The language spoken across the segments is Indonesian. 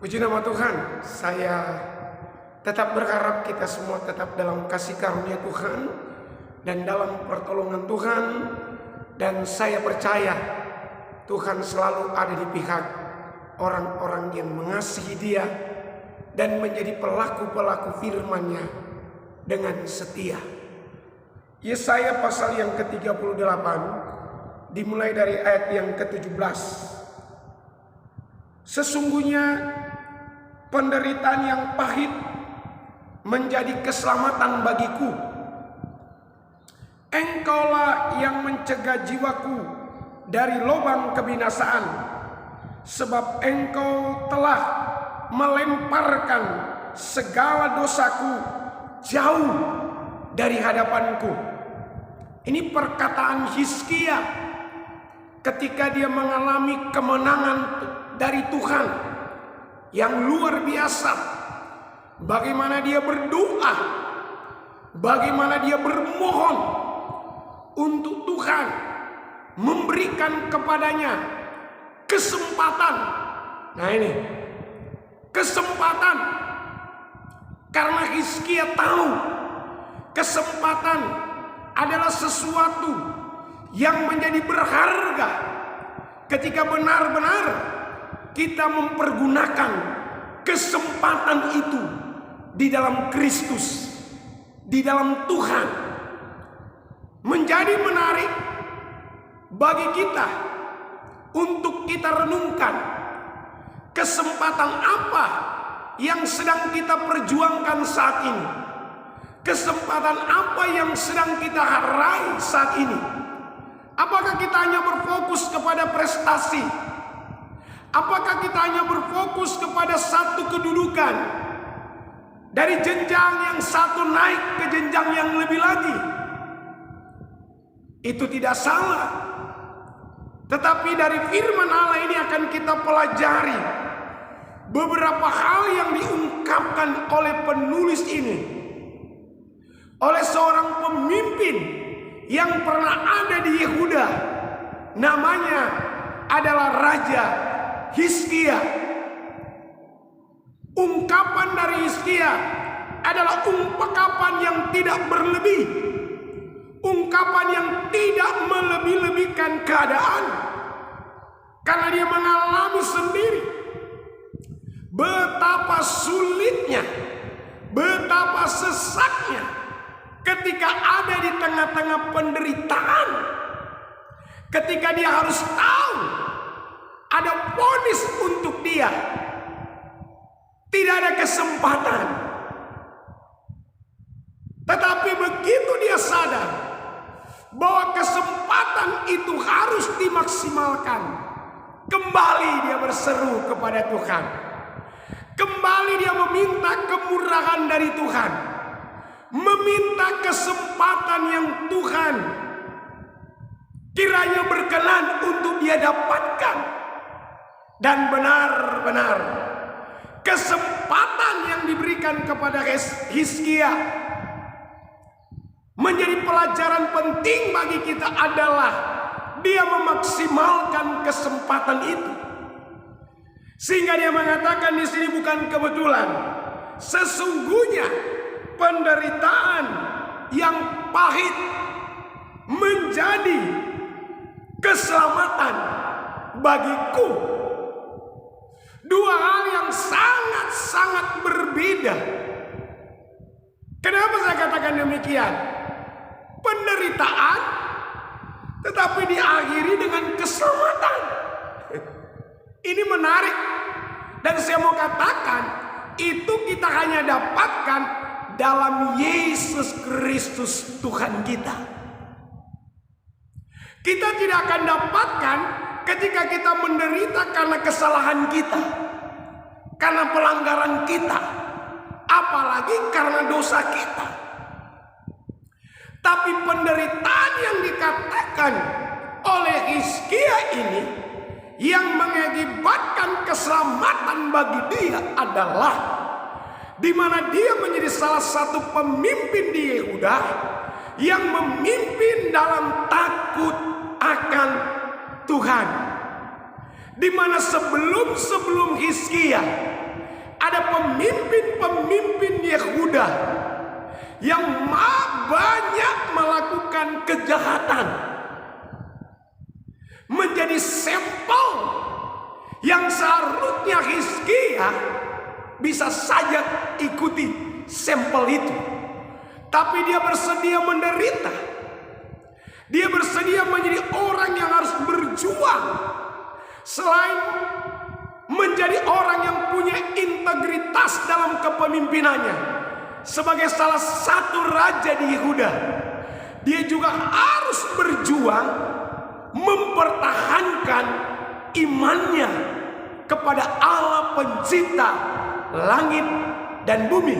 Puji nama Tuhan, saya tetap berharap kita semua tetap dalam kasih karunia Tuhan dan dalam pertolongan Tuhan. Dan saya percaya Tuhan selalu ada di pihak orang-orang yang mengasihi Dia dan menjadi pelaku-pelaku firman-Nya dengan setia. Yesaya pasal yang ke-38 dimulai dari ayat yang ke-17. Sesungguhnya penderitaan yang pahit menjadi keselamatan bagiku. Engkaulah yang mencegah jiwaku dari lubang kebinasaan, sebab engkau telah melemparkan segala dosaku jauh dari hadapanku. Ini perkataan Hizkia ketika dia mengalami kemenangan dari Tuhan yang luar biasa. Bagaimana dia berdoa, bagaimana dia bermohon untuk Tuhan memberikan kepadanya kesempatan. Nah ini kesempatan, karena Hizkia tahu kesempatan adalah sesuatu yang menjadi berharga ketika benar-benar kita mempergunakan kesempatan itu di dalam Kristus, di dalam Tuhan. Menjadi menarik bagi kita untuk kita renungkan kesempatan apa yang sedang kita perjuangkan saat ini. Kesempatan apa yang sedang kita raih saat ini. Apakah kita hanya berfokus kepada prestasi? Apakah kita hanya berfokus kepada satu kedudukan, dari jenjang yang satu naik ke jenjang yang lebih lagi? Itu tidak salah. Tetapi dari firman Allah ini akan kita pelajari beberapa hal yang diungkapkan oleh penulis ini, oleh seorang pemimpin yang pernah ada di Yehuda. Namanya adalah Raja Hizkia. Ungkapan dari Hizkia adalah ungkapan yang tidak berlebih, ungkapan yang tidak melebih-lebihkan keadaan, karena dia mengalami sendiri betapa sulitnya, betapa sesaknya ketika ada di tengah-tengah penderitaan, ketika dia harus tahu ada vonis untuk dia, tidak ada kesempatan. Tetapi begitu dia sadar bahwa kesempatan itu harus dimaksimalkan, kembali dia berseru kepada Tuhan. Kembali dia meminta kemurahan dari Tuhan, meminta kesempatan yang Tuhan kiranya berkenan untuk dia dapatkan. Dan benar-benar kesempatan yang diberikan kepada Hizkia menjadi pelajaran penting bagi kita adalah dia memaksimalkan kesempatan itu. Sehingga dia mengatakan di sini bukan kebetulan, sesungguhnya penderitaan yang pahit menjadi keselamatan bagiku. Dua hal yang sangat-sangat berbeda. Kenapa saya katakan demikian? Penderitaan tetapi diakhiri dengan keselamatan. Ini menarik. Dan saya mau katakan, itu kita hanya dapatkan dalam Yesus Kristus Tuhan kita. Kita tidak akan dapatkan ketika kita menderita karena kesalahan kita, karena pelanggaran kita, apalagi karena dosa kita. Tapi penderitaan yang dikatakan oleh Hizkia ini yang mengakibatkan keselamatan bagi dia adalah di mana dia menjadi salah satu pemimpin di Yehuda yang memimpin dalam takut akan Tuhan. Di mana sebelum Hizkia ada pemimpin-pemimpin Yehuda yang banyak melakukan kejahatan, menjadi sampel yang seharusnya Hizkia bisa saja ikuti sampel itu. Tapi dia bersedia menderita. Dia bersedia menjadi orang yang harus berjuang. Selain menjadi orang yang punya integritas dalam kepemimpinannya, sebagai salah satu raja di Yehuda, dia juga harus berjuang mempertahankan imannya kepada Allah pencipta langit dan bumi.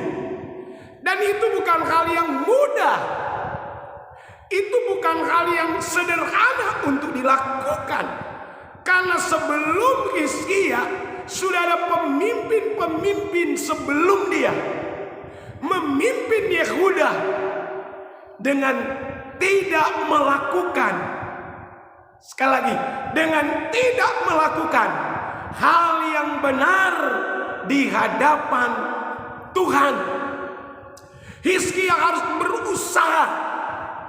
Dan itu bukan hal yang mudah. Itu bukan hal yang sederhana untuk dilakukan. Karena sebelum Hizkia sudah ada pemimpin-pemimpin sebelum dia memimpin Yehuda dengan tidak melakukan, sekali lagi, dengan tidak melakukan hal yang benar di hadapan Tuhan. Hizkia harus berusaha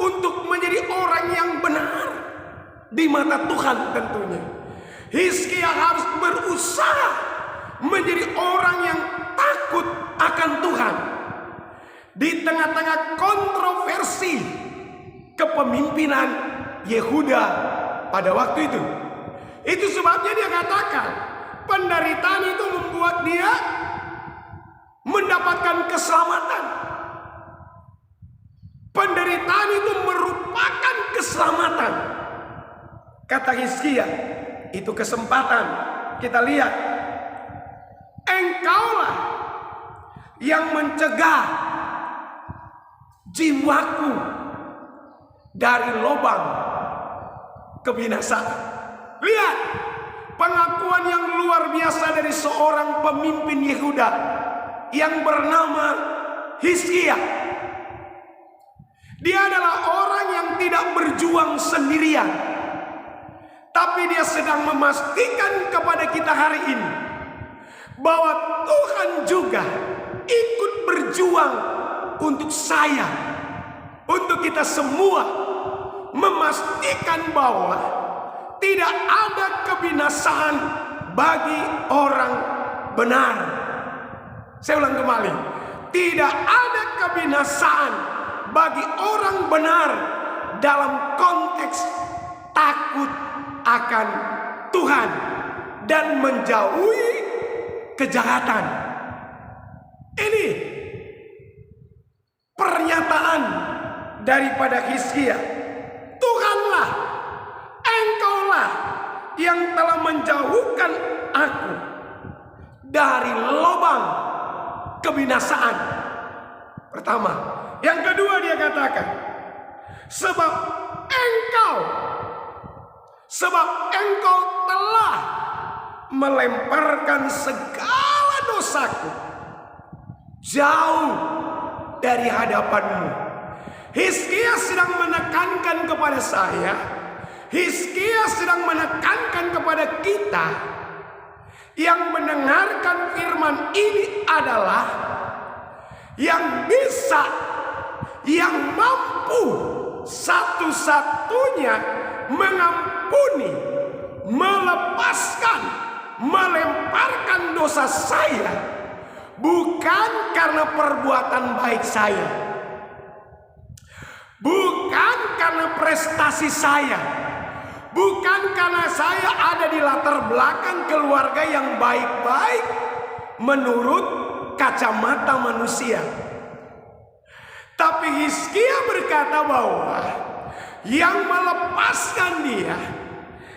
untuk menjadi orang yang benar di mata Tuhan tentunya. Hizkia harus berusaha menjadi orang yang takut akan Tuhan di tengah-tengah kontroversi kepemimpinan Yehuda pada waktu itu. Itu sebabnya dia katakan, penderitaan itu membuat dia mendapatkan keselamatan. Penderitaan itu merupakan keselamatan. Kata Hizkia, itu kesempatan. Kita lihat, engkaulah yang mencegah jiwaku dari lubang kebinasaan. Lihat pengakuan yang luar biasa dari seorang pemimpin Yehuda yang bernama Hizkia. Dia adalah orang yang tidak berjuang sendirian, tapi dia sedang memastikan kepada kita hari ini bahwa Tuhan juga ikut berjuang untuk saya, untuk kita semua, memastikan bahwa tidak ada kebinasaan bagi orang benar. Saya ulang kembali, tidak ada kebinasaan bagi orang benar dalam konteks takut akan Tuhan dan menjauhi kejahatan. Ini pernyataan daripada Hizkia. Tuhanlah, engkaulah yang telah menjauhkan aku dari lubang kebinasaan. Pertama. Yang kedua dia katakan, sebab engkau telah melemparkan segala dosaku jauh dari hadapanmu. Hizkia sedang menekankan kepada saya, Hizkia sedang menekankan kepada kita yang mendengarkan firman ini adalah yang bisa, yang mampu satu-satunya mengampuni, melepaskan, melemparkan dosa saya, bukan karena perbuatan baik saya, bukan karena prestasi saya, bukan karena saya ada di latar belakang keluarga yang baik-baik menurut kacamata manusia. Tapi Hizkia berkata bahwa yang melepaskan dia,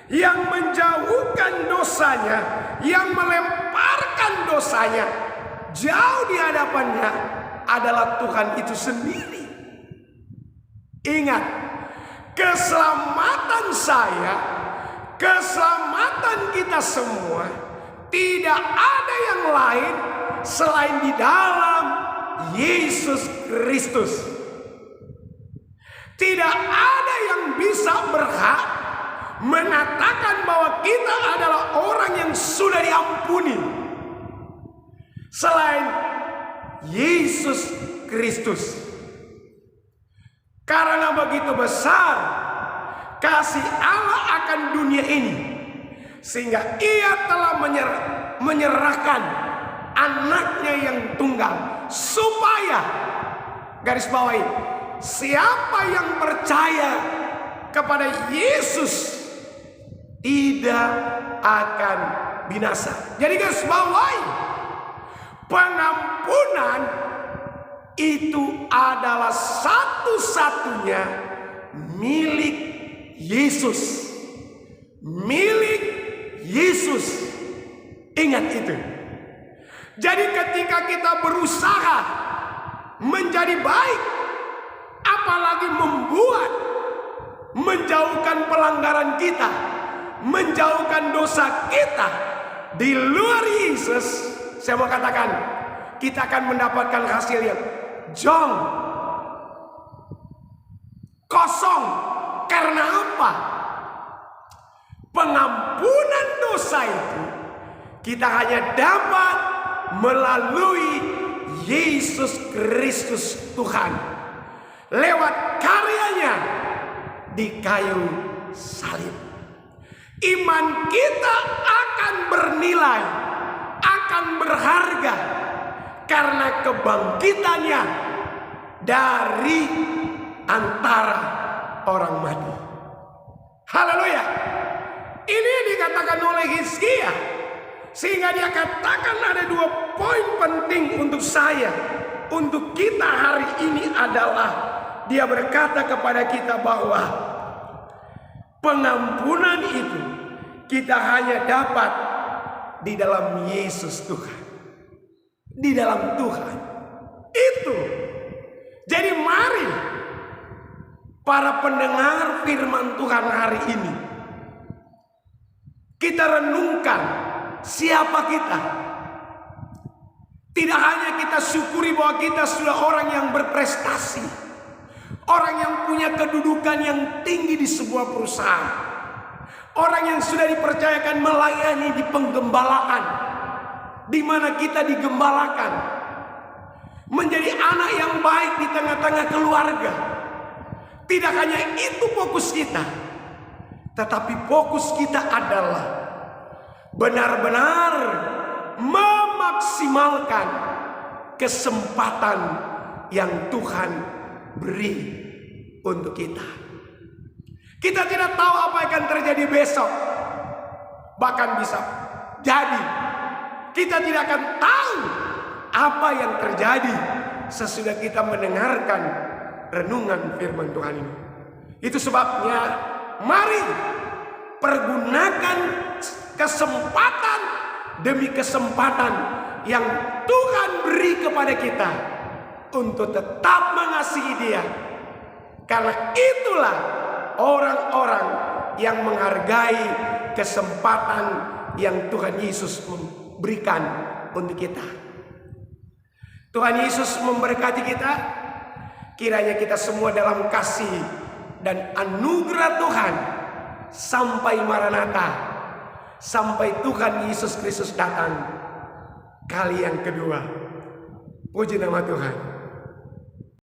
yang menjauhkan dosanya, yang melemparkan dosanya jauh di hadapannya adalah Tuhan itu sendiri. Ingat, keselamatan saya, keselamatan kita semua tidak ada yang lain selain di dalam Yesus Kristus. Tidak ada yang bisa berhak mengatakan bahwa kita adalah orang yang sudah diampuni selain Yesus Kristus. Karena begitu besar kasih Allah akan dunia ini, sehingga Ia telah menyerahkan anaknya yang tunggal, supaya, garis bawahi, siapa yang percaya kepada Yesus tidak akan binasa. Jadi garis bawahi, pengampunan itu adalah satu-satunya milik Yesus. Milik Yesus. Ingat itu. Jadi ketika kita berusaha menjadi baik, apalagi menjauhkan pelanggaran kita, menjauhkan dosa kita di luar Yesus, saya mau katakan, kita akan mendapatkan hasil yang jong, kosong. Karena apa? Pengampunan dosa itu kita hanya dapat melalui Yesus Kristus Tuhan, lewat karyanya di kayu salib. Iman kita akan bernilai, akan berharga, karena kebangkitannya dari antara orang mati. Haleluya. Ini dikatakan oleh Hizkia, sehingga dia katakan ada 2 poin penting untuk saya, untuk kita hari ini adalah, dia berkata kepada kita bahwa pengampunan itu kita hanya dapat di dalam Yesus Tuhan, di dalam Tuhan itu. Jadi mari para pendengar firman Tuhan hari ini, kita renungkan siapa kita. Tidak hanya kita syukuri bahwa kita sudah orang yang berprestasi, orang yang punya kedudukan yang tinggi di sebuah perusahaan, orang yang sudah dipercayakan melayani di penggembalaan, di mana kita digembalakan, menjadi anak yang baik di tengah-tengah keluarga. Tidak hanya itu fokus kita, tetapi fokus kita adalah benar-benar memaksimalkan kesempatan yang Tuhan beri untuk kita. Kita tidak tahu apa yang akan terjadi besok. Bahkan bisa jadi kita tidak akan tahu apa yang terjadi sesudah kita mendengarkan renungan firman Tuhan ini. Itu sebabnya mari pergunakan kesempatan demi kesempatan yang Tuhan beri kepada kita untuk tetap mengasihi Dia. Karena itulah orang-orang yang menghargai kesempatan yang Tuhan Yesus memberikan untuk kita. Tuhan Yesus memberkati kita. Kiranya kita semua dalam kasih dan anugerah Tuhan sampai Maranatha, sampai Tuhan Yesus Kristus datang kali yang kedua. Puji nama Tuhan.